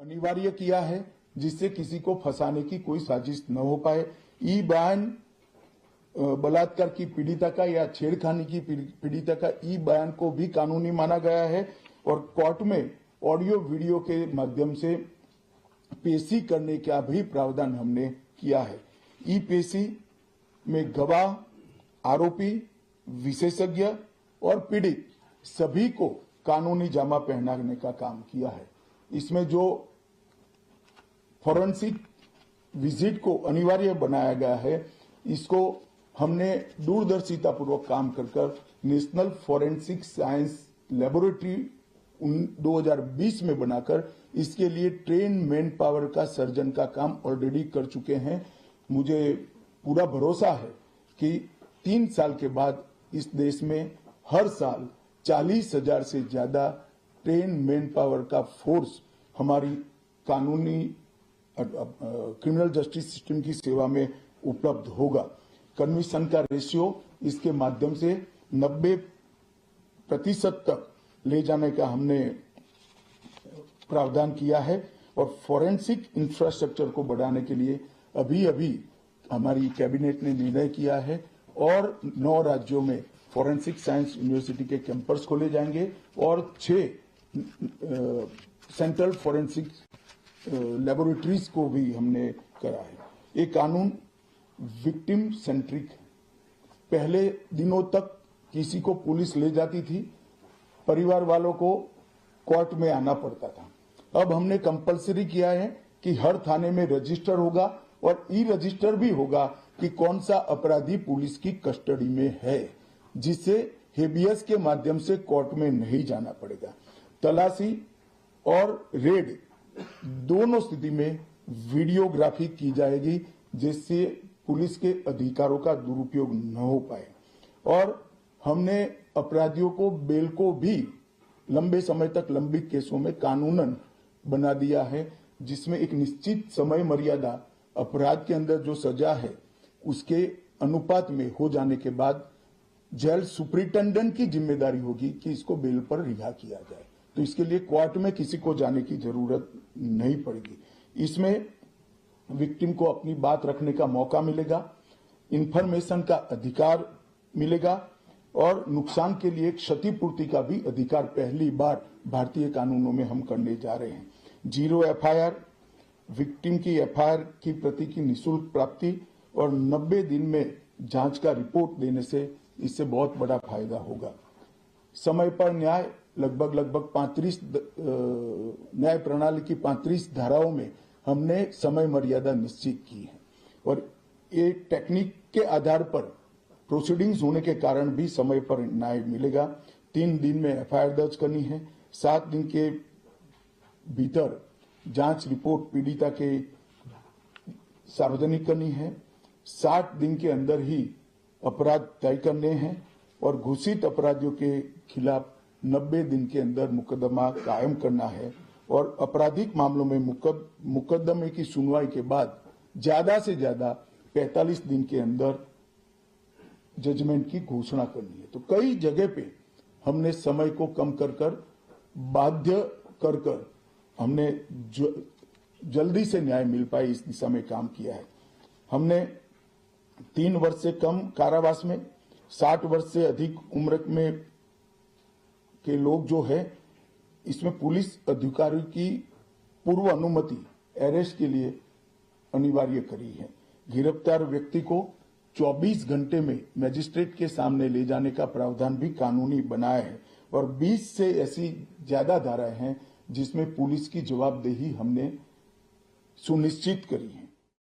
अनिवार्य किया है जिससे किसी को फंसाने की कोई साजिश न हो पाए। ई बयान बलात्कार की पीड़िता का या छेड़खानी की पीड़िता का ई बयान को भी कानूनी माना गया है और कोर्ट में ऑडियो वीडियो के माध्यम से पेशी करने का भी प्रावधान हमने किया है। ई पेशी में गवाह, आरोपी, विशेषज्ञ और पीड़ित सभी को कानूनी जामा पहनाने का काम किया है। इसमें जो फॉरेंसिक विजिट को अनिवार्य बनाया गया है, इसको हमने दूरदर्शिता पूर्वक काम कर नेशनल फॉरेंसिक साइंस लेबोरेटरी 2020 में बनाकर इसके लिए ट्रेन मैन पावर का सर्जन का काम ऑलरेडी कर चुके हैं। मुझे पूरा भरोसा है कि 3 साल के बाद इस देश में हर साल 40,000 से ज्यादा ट्रेन मैन पावर का फोर्स हमारी कानूनी क्रिमिनल जस्टिस सिस्टम की सेवा में उपलब्ध होगा। कन्विक्शन का रेशियो इसके माध्यम से 90% तक ले जाने का हमने प्रावधान किया है और फॉरेंसिक इंफ्रास्ट्रक्चर को बढ़ाने के लिए अभी हमारी कैबिनेट ने निर्णय किया है और 9 राज्यों में फॉरेंसिक साइंस यूनिवर्सिटी के कैंपस खोले जाएंगे और 6 सेंट्रल फॉरेंसिक लेबोरेटरीज को भी हमने करा है। ये कानून विक्टिम सेंट्रिक है। पहले दिनों तक किसी को पुलिस ले जाती थी, परिवार वालों को कोर्ट में आना पड़ता था। अब हमने कंपलसरी किया है कि हर थाने में रजिस्टर होगा और ई रजिस्टर भी होगा कि कौन सा अपराधी पुलिस की कस्टडी में है, जिससे हेबियस के माध्यम से कोर्ट में नहीं जाना पड़ेगा। तलाशी और रेड दोनों स्थिति में वीडियोग्राफी की जाएगी, जिससे पुलिस के अधिकारों का दुरुपयोग न हो पाए। और हमने अपराधियों को बेल को भी लंबे समय तक लंबित केसों में कानूनन बना दिया है, जिसमें एक निश्चित समय मर्यादा अपराध के अंदर जो सजा है उसके अनुपात में हो जाने के बाद जेल सुपरिटेंडेंट की जिम्मेदारी होगी कि इसको बेल पर रिहा किया जाए। तो इसके लिए कोर्ट में किसी को जाने की जरूरत नहीं पड़ेगी। इसमें विक्टिम को अपनी बात रखने का मौका मिलेगा, इंफॉर्मेशन का अधिकार मिलेगा और नुकसान के लिए क्षतिपूर्ति का भी अधिकार पहली बार भारतीय कानूनों में हम करने जा रहे हैं। 0 एफआईआर, विक्टिम की एफआईआर की प्रति की निःशुल्क प्राप्ति और 90 दिन में जांच का रिपोर्ट देने से इससे बहुत बड़ा फायदा होगा। समय पर न्याय लगभग 35 न्याय प्रणाली की 35 धाराओं में हमने समय मर्यादा निश्चित की है और ये टेक्निक के आधार पर प्रोसीडिंग्स होने के कारण भी समय पर न्याय मिलेगा। 3 दिन में एफआईआर दर्ज करनी है, 7 दिन के भीतर जांच रिपोर्ट पीड़िता के सार्वजनिक करनी है, 60 दिन के अंदर ही अपराध तय करने हैं और घोषित अपराधियों के खिलाफ 90 दिन के अंदर मुकदमा कायम करना है और आपराधिक मामलों में मुकदमे की सुनवाई के बाद ज्यादा से ज्यादा 45 दिन के अंदर जजमेंट की घोषणा करनी है। तो कई जगह पे हमने समय को कम कर बाध्य कर हमने जल्दी से न्याय मिल पाए इस दिशा में काम किया है। हमने 3 वर्ष से कम कारावास में 60 वर्ष से अधिक उम्र में के लोग जो है, इसमें पुलिस अधिकारी की पूर्व अनुमति अरेस्ट के लिए अनिवार्य करी है। गिरफ्तार व्यक्ति को 24 घंटे में मजिस्ट्रेट के सामने ले जाने का प्रावधान भी कानूनी बनाया है और 20 से ऐसी ज्यादा धाराएं हैं जिसमें पुलिस की जवाबदेही हमने सुनिश्चित करी है।